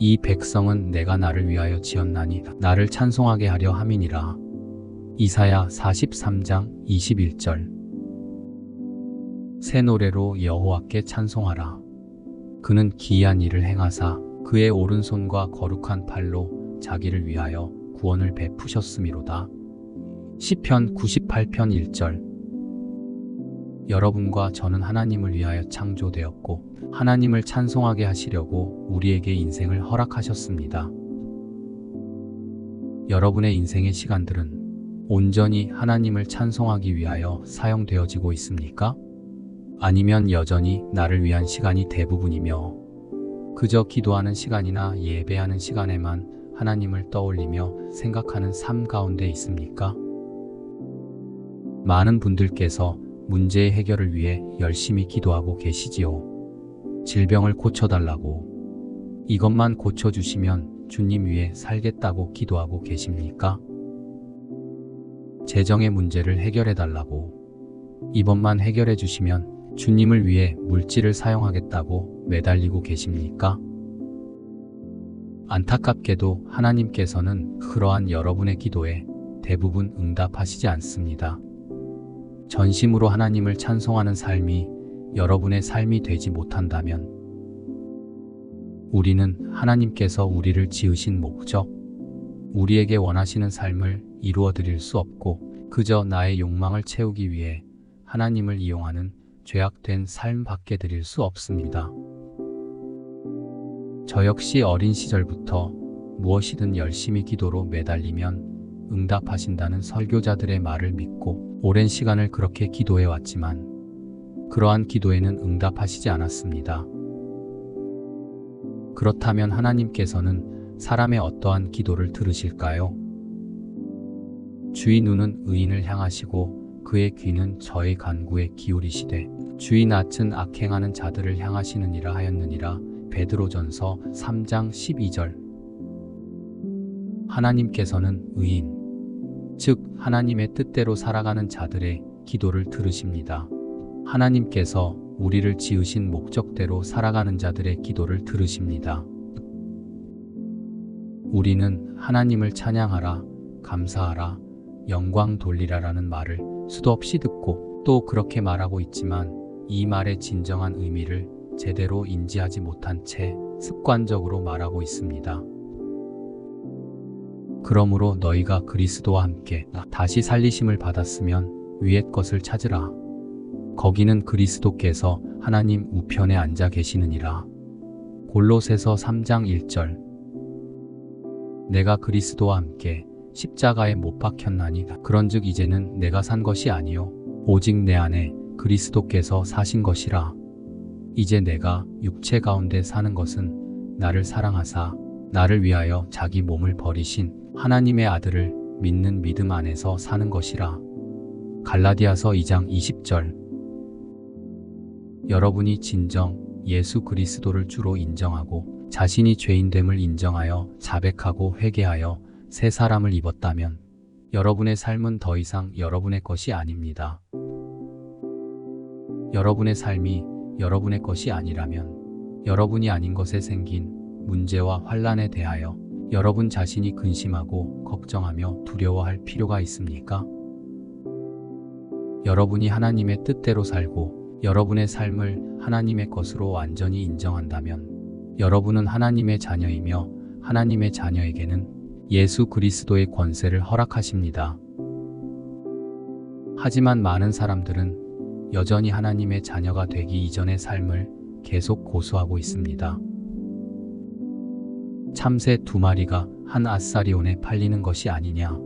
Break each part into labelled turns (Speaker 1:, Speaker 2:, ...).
Speaker 1: 이 백성은 내가 나를 위하여 지었나니 나를 찬송하게 하려 함이니라. 이사야 43장 21절. 새 노래로 여호와께 찬송하라. 그는 기이한 일을 행하사 그의 오른손과 거룩한 팔로 자기를 위하여 구원을 베푸셨음이로다. 시편 98편 1절. 여러분과 저는 하나님을 위하여 창조되었고 하나님을 찬송하게 하시려고 우리에게 인생을 허락하셨습니다. 여러분의 인생의 시간들은 온전히 하나님을 찬송하기 위하여 사용되어지고 있습니까? 아니면 여전히 나를 위한 시간이 대부분이며 그저 기도하는 시간이나 예배하는 시간에만 하나님을 떠올리며 생각하는 삶 가운데 있습니까? 많은 분들께서 문제의 해결을 위해 열심히 기도하고 계시지요. 질병을 고쳐달라고, 이것만 고쳐주시면 주님 위에 살겠다고 기도하고 계십니까? 재정의 문제를 해결해달라고, 이것만 해결해 주시면 주님을 위해 물질을 사용하겠다고 매달리고 계십니까? 안타깝게도 하나님께서는 그러한 여러분의 기도에 대부분 응답하시지 않습니다. 전심으로 하나님을 찬송하는 삶이 여러분의 삶이 되지 못한다면 우리는 하나님께서 우리를 지으신 목적, 우리에게 원하시는 삶을 이루어 드릴 수 없고 그저 나의 욕망을 채우기 위해 하나님을 이용하는 죄악된 삶 밖에 드릴 수 없습니다. 저 역시 어린 시절부터 무엇이든 열심히 기도로 매달리면 응답하신다는 설교자들의 말을 믿고 오랜 시간을 그렇게 기도해 왔지만 그러한 기도에는 응답하시지 않았습니다. 그렇다면 하나님께서는 사람의 어떠한 기도를 들으실까요? 주의 눈은 의인을 향하시고 그의 귀는 저의 간구에 기울이시되 주의 낯은 악행하는 자들을 향하시느니라 하였느니라. 베드로전서 3장 12절. 하나님께서는 의인, 즉 하나님의 뜻대로 살아가는 자들의 기도를 들으십니다. 하나님께서 우리를 지으신 목적대로 살아가는 자들의 기도를 들으십니다. 우리는 하나님을 찬양하라, 감사하라, 영광 돌리라라는 말을 수도 없이 듣고 또 그렇게 말하고 있지만 이 말의 진정한 의미를 제대로 인지하지 못한 채 습관적으로 말하고 있습니다. 그러므로 너희가 그리스도와 함께 다시 살리심을 받았으면 위의 것을 찾으라. 거기는 그리스도께서 하나님 우편에 앉아 계시느니라. 골로새서 3장 1절. 내가 그리스도와 함께 십자가에 못 박혔나니 그런즉 이제는 내가 산 것이 아니요 오직 내 안에 그리스도께서 사신 것이라. 이제 내가 육체 가운데 사는 것은 나를 사랑하사 나를 위하여 자기 몸을 버리신 하나님의 아들을 믿는 믿음 안에서 사는 것이라. 갈라디아서 2장 20절. 여러분이 진정 예수 그리스도를 주로 인정하고 자신이 죄인됨을 인정하여 자백하고 회개하여 새 사람을 입었다면 여러분의 삶은 더 이상 여러분의 것이 아닙니다. 여러분의 삶이 여러분의 것이 아니라면 여러분이 아닌 것에 생긴 문제와 환난에 대하여 여러분 자신이 근심하고 걱정하며 두려워할 필요가 있습니까? 여러분이 하나님의 뜻대로 살고 여러분의 삶을 하나님의 것으로 완전히 인정한다면 여러분은 하나님의 자녀이며 하나님의 자녀에게는 예수 그리스도의 권세를 허락하십니다. 하지만 많은 사람들은 여전히 하나님의 자녀가 되기 이전의 삶을 계속 고수하고 있습니다. 참새 2마리가 한 아사리온에 팔리는 것이 아니냐.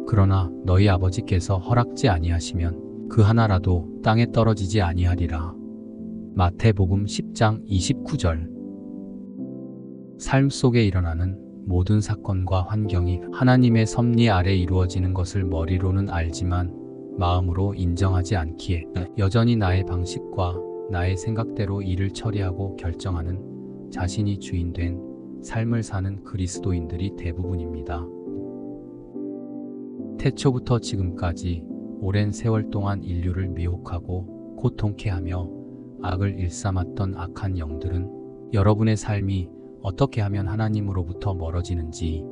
Speaker 1: 그러나 너희 아버지께서 허락지 아니하시면 그 하나라도 땅에 떨어지지 아니하리라. 마태복음 10장 29절. 삶 속에 일어나는 모든 사건과 환경이 하나님의 섭리 아래 이루어지는 것을 머리로는 알지만 마음으로 인정하지 않기에 여전히 나의 방식과 나의 생각대로 일을 처리하고 결정하는 자신이 주인된 삶을 사는 그리스도인들이 대부분입니다. 태초부터 지금까지 오랜 세월 동안 인류를 미혹하고 고통케 하며 악을 일삼았던 악한 영들은 여러분의 삶이 어떻게 하면 하나님으로부터 멀어지는지,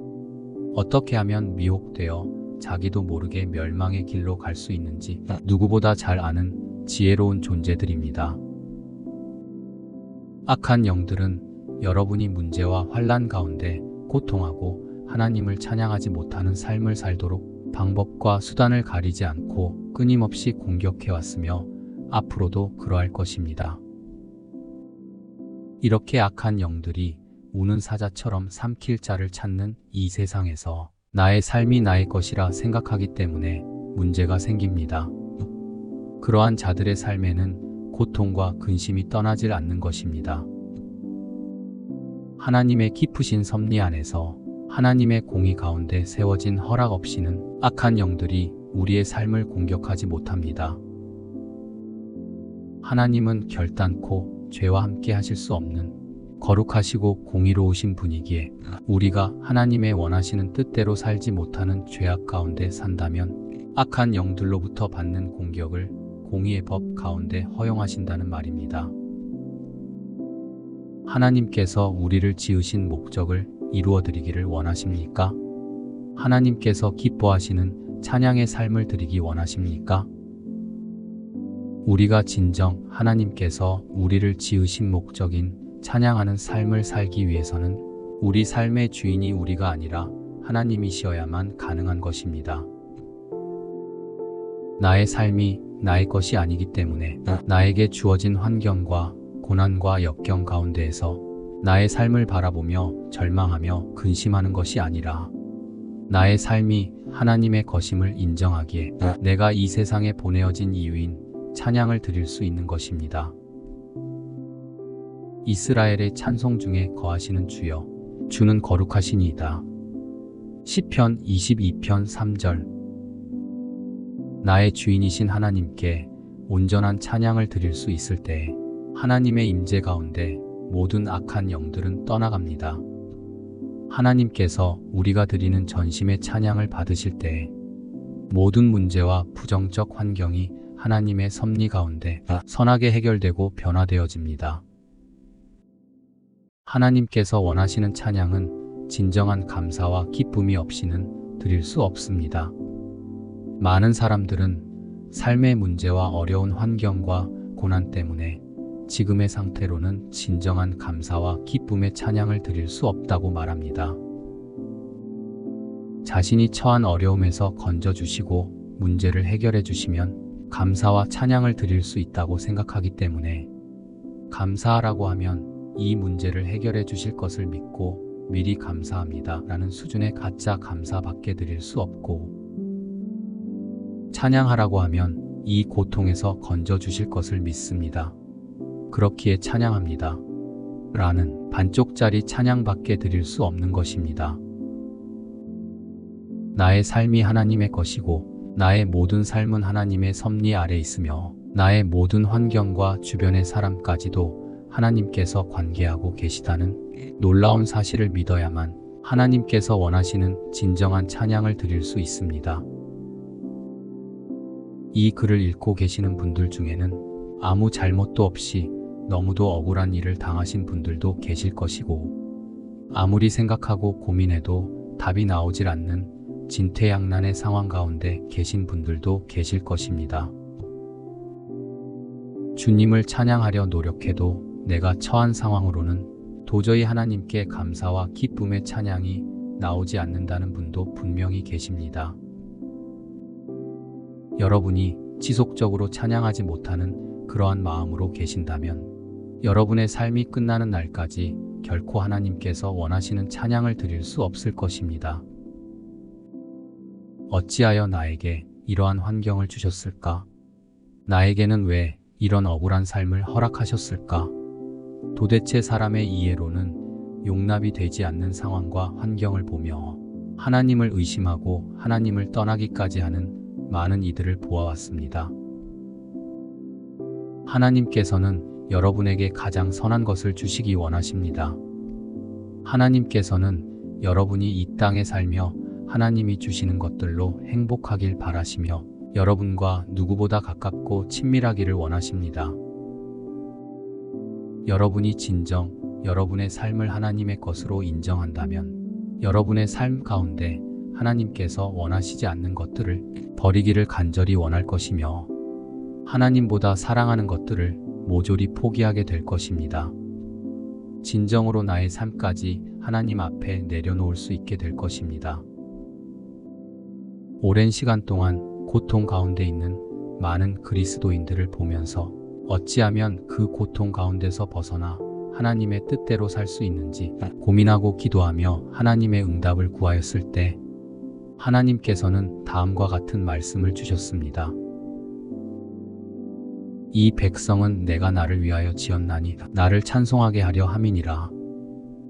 Speaker 1: 어떻게 하면 미혹되어 자기도 모르게 멸망의 길로 갈 수 있는지 누구보다 잘 아는 지혜로운 존재들입니다. 악한 영들은 여러분이 문제와 환난 가운데 고통하고 하나님을 찬양하지 못하는 삶을 살도록 방법과 수단을 가리지 않고 끊임없이 공격해왔으며 앞으로도 그러할 것입니다. 이렇게 악한 영들이 우는 사자처럼 삼킬 자를 찾는 이 세상에서 나의 삶이 나의 것이라 생각하기 때문에 문제가 생깁니다. 그러한 자들의 삶에는 고통과 근심이 떠나질 않는 것입니다. 하나님의 깊으신 섭리 안에서 하나님의 공의 가운데 세워진 허락 없이는 악한 영들이 우리의 삶을 공격하지 못합니다. 하나님은 결단코 죄와 함께 하실 수 없는 거룩하시고 공의로우신 분이기에 우리가 하나님의 원하시는 뜻대로 살지 못하는 죄악 가운데 산다면 악한 영들로부터 받는 공격을 공의의 법 가운데 허용하신다는 말입니다. 하나님께서 우리를 지으신 목적을 이루어드리기를 원하십니까? 하나님께서 기뻐하시는 찬양의 삶을 드리기 원하십니까? 우리가 진정 하나님께서 우리를 지으신 목적인 찬양하는 삶을 살기 위해서는 우리 삶의 주인이 우리가 아니라 하나님이시어야만 가능한 것입니다. 나의 삶이 나의 것이 아니기 때문에 나에게 주어진 환경과 고난과 역경 가운데에서 나의 삶을 바라보며 절망하며 근심하는 것이 아니라 나의 삶이 하나님의 것임을 인정하기에 내가 이 세상에 보내어진 이유인 찬양을 드릴 수 있는 것입니다. 이스라엘의 찬송 중에 거하시는 주여, 주는 거룩하시니이다. 시편 22편 3절. 나의 주인이신 하나님께 온전한 찬양을 드릴 수 있을 때에 하나님의 임재 가운데 모든 악한 영들은 떠나갑니다. 하나님께서 우리가 드리는 전심의 찬양을 받으실 때에 모든 문제와 부정적 환경이 하나님의 섭리 가운데 선하게 해결되고 변화되어집니다. 하나님께서 원하시는 찬양은 진정한 감사와 기쁨이 없이는 드릴 수 없습니다. 많은 사람들은 삶의 문제와 어려운 환경과 고난 때문에 지금의 상태로는 진정한 감사와 기쁨의 찬양을 드릴 수 없다고 말합니다. 자신이 처한 어려움에서 건져주시고 문제를 해결해 주시면 감사와 찬양을 드릴 수 있다고 생각하기 때문에 감사하라고 하면 이 문제를 해결해 주실 것을 믿고 미리 감사합니다 라는 수준의 가짜 감사밖에 드릴 수 없고, 찬양하라고 하면 이 고통에서 건져 주실 것을 믿습니다. 그렇기에 찬양합니다 라는 반쪽짜리 찬양밖에 드릴 수 없는 것입니다. 나의 삶이 하나님의 것이고 나의 모든 삶은 하나님의 섭리 아래 있으며 나의 모든 환경과 주변의 사람까지도 하나님께서 관계하고 계시다는 놀라운 사실을 믿어야만 하나님께서 원하시는 진정한 찬양을 드릴 수 있습니다. 이 글을 읽고 계시는 분들 중에는 아무 잘못도 없이 너무도 억울한 일을 당하신 분들도 계실 것이고, 아무리 생각하고 고민해도 답이 나오질 않는 진퇴양난의 상황 가운데 계신 분들도 계실 것입니다. 주님을 찬양하려 노력해도 내가 처한 상황으로는 도저히 하나님께 감사와 기쁨의 찬양이 나오지 않는다는 분도 분명히 계십니다. 여러분이 지속적으로 찬양하지 못하는 그러한 마음으로 계신다면 여러분의 삶이 끝나는 날까지 결코 하나님께서 원하시는 찬양을 드릴 수 없을 것입니다. 어찌하여 나에게 이러한 환경을 주셨을까? 나에게는 왜 이런 억울한 삶을 허락하셨을까? 도대체 사람의 이해로는 용납이 되지 않는 상황과 환경을 보며 하나님을 의심하고 하나님을 떠나기까지 하는 많은 이들을 보아왔습니다. 하나님께서는 여러분에게 가장 선한 것을 주시기 원하십니다. 하나님께서는 여러분이 이 땅에 살며 하나님이 주시는 것들로 행복하길 바라시며 여러분과 누구보다 가깝고 친밀하기를 원하십니다. 여러분이 진정 여러분의 삶을 하나님의 것으로 인정한다면 여러분의 삶 가운데 하나님께서 원하시지 않는 것들을 버리기를 간절히 원할 것이며 하나님보다 사랑하는 것들을 모조리 포기하게 될 것입니다. 진정으로 나의 삶까지 하나님 앞에 내려놓을 수 있게 될 것입니다. 오랜 시간 동안 고통 가운데 있는 많은 그리스도인들을 보면서 어찌하면 그 고통 가운데서 벗어나 하나님의 뜻대로 살 수 있는지 고민하고 기도하며 하나님의 응답을 구하였을 때 하나님께서는 다음과 같은 말씀을 주셨습니다. 이 백성은 내가 나를 위하여 지었나니 나를 찬송하게 하려 함이니라.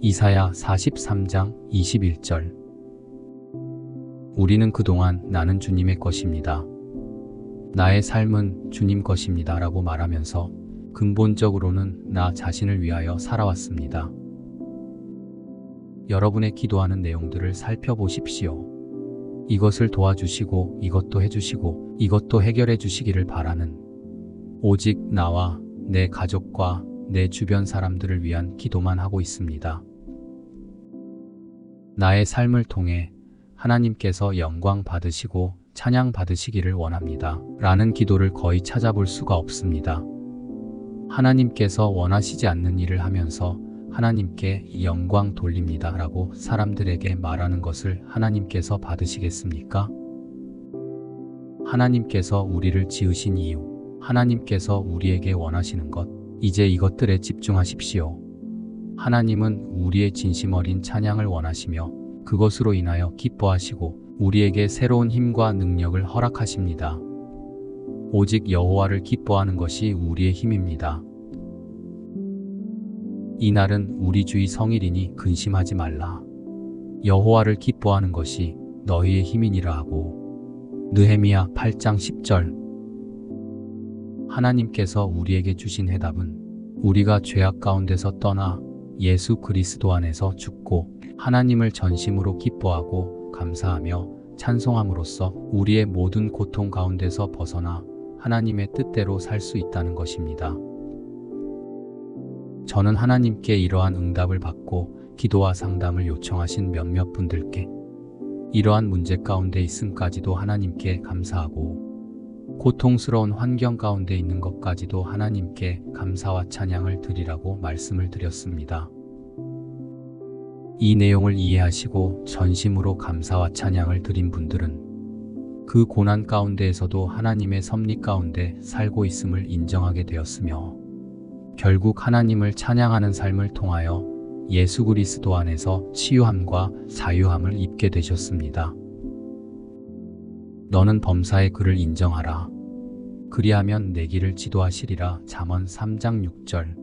Speaker 1: 이사야 43장 21절. 우리는 그동안 나는 주님의 것입니다. 나의 삶은 주님 것입니다 라고 말하면서 근본적으로는 나 자신을 위하여 살아왔습니다. 여러분의 기도하는 내용들을 살펴보십시오. 이것을 도와주시고 이것도 해주시고 이것도 해결해 주시기를 바라는 오직 나와 내 가족과 내 주변 사람들을 위한 기도만 하고 있습니다. 나의 삶을 통해 하나님께서 영광 받으시고 찬양 받으시기를 원합니다. 라는 기도를 거의 찾아볼 수가 없습니다. 하나님께서 원하시지 않는 일을 하면서 하나님께 영광 돌립니다 라고 사람들에게 말하는 것을 하나님께서 받으시겠습니까? 하나님께서 우리를 지으신 이유, 하나님께서 우리에게 원하시는 것, 이제 이것들에 집중하십시오. 하나님은 우리의 진심 어린 찬양을 원하시며 그것으로 인하여 기뻐하시고 우리에게 새로운 힘과 능력을 허락하십니다. 오직 여호와를 기뻐하는 것이 우리의 힘입니다. 이날은 우리 주의 성일이니 근심하지 말라. 여호와를 기뻐하는 것이 너희의 힘이니라 하고 느헤미야 8장 10절. 하나님께서 우리에게 주신 해답은 우리가 죄악 가운데서 떠나 예수 그리스도 안에서 죽고 하나님을 전심으로 기뻐하고 감사하며 찬송함으로써 우리의 모든 고통 가운데서 벗어나 하나님의 뜻대로 살 수 있다는 것입니다. 저는 하나님께 이러한 응답을 받고 기도와 상담을 요청하신 몇몇 분들께 이러한 문제 가운데 있음까지도 하나님께 감사하고 고통스러운 환경 가운데 있는 것까지도 하나님께 감사와 찬양을 드리라고 말씀을 드렸습니다. 이 내용을 이해하시고 전심으로 감사와 찬양을 드린 분들은 그 고난 가운데에서도 하나님의 섭리 가운데 살고 있음을 인정하게 되었으며 결국 하나님을 찬양하는 삶을 통하여 예수 그리스도 안에서 치유함과 자유함을 입게 되셨습니다. 너는 범사의 그를 인정하라. 그리하면 내 길을 지도하시리라. 잠언 3장 6절.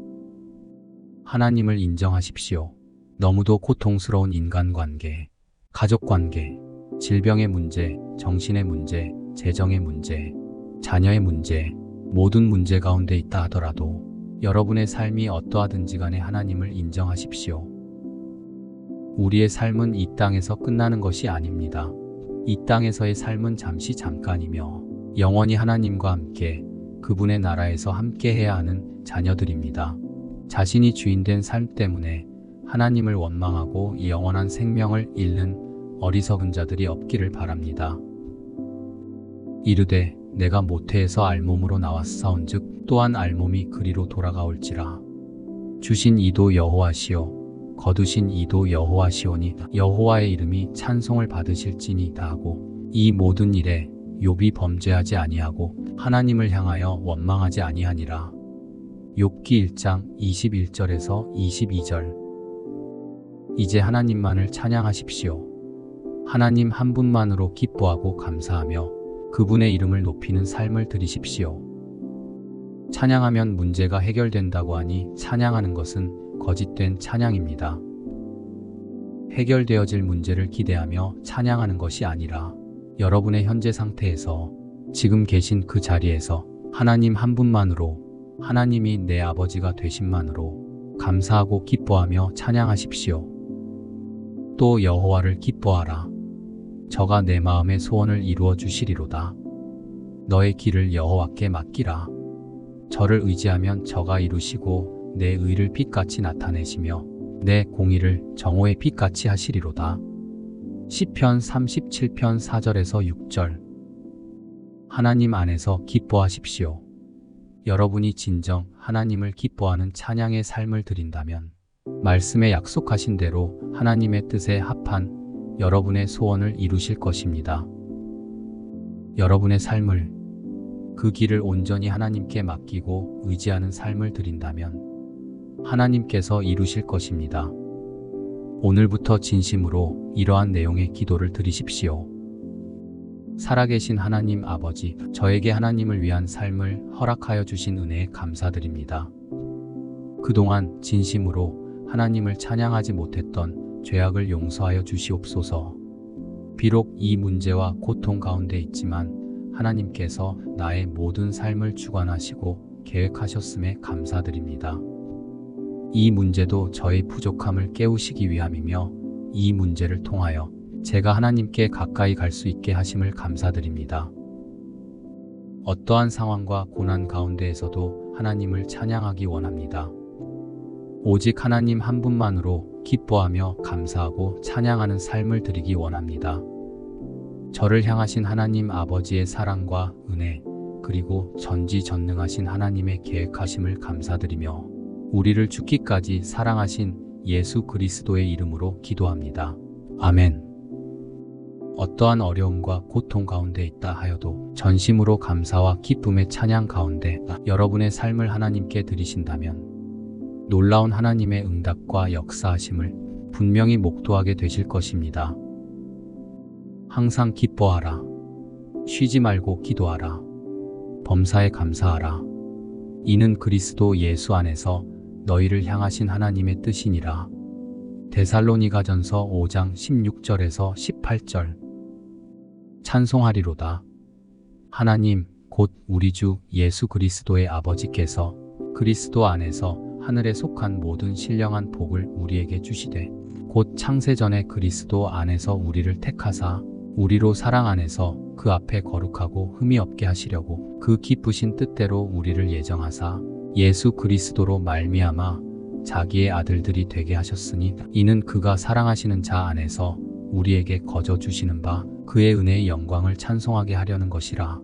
Speaker 1: 하나님을 인정하십시오. 너무도 고통스러운 인간관계, 가족관계, 질병의 문제, 정신의 문제, 재정의 문제, 자녀의 문제, 모든 문제 가운데 있다 하더라도 여러분의 삶이 어떠하든지 간에 하나님을 인정하십시오. 우리의 삶은 이 땅에서 끝나는 것이 아닙니다. 이 땅에서의 삶은 잠시 잠깐이며 영원히 하나님과 함께 그분의 나라에서 함께 해야 하는 자녀들입니다. 자신이 주인된 삶 때문에 하나님을 원망하고 영원한 생명을 잃는 어리석은 자들이 없기를 바랍니다. 이르되 내가 모태에서 알몸으로 나왔사온즉 또한 알몸이 그리로 돌아가올지라. 주신 이도 여호와시오 거두신 이도 여호와시오니 여호와의 이름이 찬송을 받으실지니이다 하고 이 모든 일에 욥이 범죄하지 아니하고 하나님을 향하여 원망하지 아니하니라. 욥기 1장 21절에서 22절. 이제 하나님만을 찬양하십시오. 하나님 한 분만으로 기뻐하고 감사하며 그분의 이름을 높이는 삶을 들이십시오. 찬양하면 문제가 해결된다고 하니 찬양하는 것은 거짓된 찬양입니다. 해결되어질 문제를 기대하며 찬양하는 것이 아니라 여러분의 현재 상태에서 지금 계신 그 자리에서 하나님 한 분만으로 하나님이 내 아버지가 되심만으로 감사하고 기뻐하며 찬양하십시오. 또 여호와를 기뻐하라. 저가 내 마음의 소원을 이루어 주시리로다. 너의 길을 여호와께 맡기라. 저를 의지하면 저가 이루시고 내 의를 빛같이 나타내시며 내 공의를 정오의 빛같이 하시리로다. 시편 37편 4절에서 6절. 하나님 안에서 기뻐하십시오. 여러분이 진정 하나님을 기뻐하는 찬양의 삶을 드린다면 말씀에 약속하신 대로 하나님의 뜻에 합한 여러분의 소원을 이루실 것입니다. 여러분의 삶을, 그 길을 온전히 하나님께 맡기고 의지하는 삶을 드린다면 하나님께서 이루실 것입니다. 오늘부터 진심으로 이러한 내용의 기도를 드리십시오. 살아계신 하나님 아버지, 저에게 하나님을 위한 삶을 허락하여 주신 은혜에 감사드립니다. 그동안 진심으로 하나님을 찬양하지 못했던 죄악을 용서하여 주시옵소서. 비록 이 문제와 고통 가운데 있지만 하나님께서 나의 모든 삶을 주관하시고 계획하셨음에 감사드립니다. 이 문제도 저의 부족함을 깨우시기 위함이며 이 문제를 통하여 제가 하나님께 가까이 갈 수 있게 하심을 감사드립니다. 어떠한 상황과 고난 가운데에서도 하나님을 찬양하기 원합니다. 오직 하나님 한 분만으로 기뻐하며 감사하고 찬양하는 삶을 드리기 원합니다. 저를 향하신 하나님 아버지의 사랑과 은혜, 그리고 전지전능하신 하나님의 계획하심을 감사드리며 우리를 죽기까지 사랑하신 예수 그리스도의 이름으로 기도합니다. 아멘. 어떠한 어려움과 고통 가운데 있다 하여도 전심으로 감사와 기쁨의 찬양 가운데 여러분의 삶을 하나님께 드리신다면 놀라운 하나님의 응답과 역사하심을 분명히 목도하게 되실 것입니다. 항상 기뻐하라. 쉬지 말고 기도하라. 범사에 감사하라. 이는 그리스도 예수 안에서 너희를 향하신 하나님의 뜻이니라. 데살로니가전서 5장 16절에서 18절. 찬송하리로다. 하나님 곧 우리 주 예수 그리스도의 아버지께서 그리스도 안에서 하늘에 속한 모든 신령한 복을 우리에게 주시되 곧 창세전에 그리스도 안에서 우리를 택하사 우리로 사랑 안에서 그 앞에 거룩하고 흠이 없게 하시려고 그 기쁘신 뜻대로 우리를 예정하사 예수 그리스도로 말미암아 자기의 아들들이 되게 하셨으니 이는 그가 사랑하시는 자 안에서 우리에게 거저 주시는 바 그의 은혜의 영광을 찬송하게 하려는 것이라.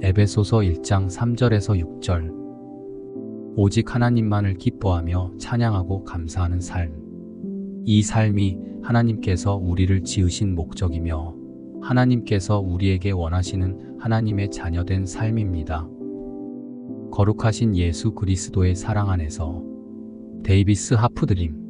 Speaker 1: 에베소서 1장 3절에서 6절. 오직 하나님만을 기뻐하며 찬양하고 감사하는 삶. 이 삶이 하나님께서 우리를 지으신 목적이며 하나님께서 우리에게 원하시는 하나님의 자녀된 삶입니다. 거룩하신 예수 그리스도의 사랑 안에서 데이비스 하프드림.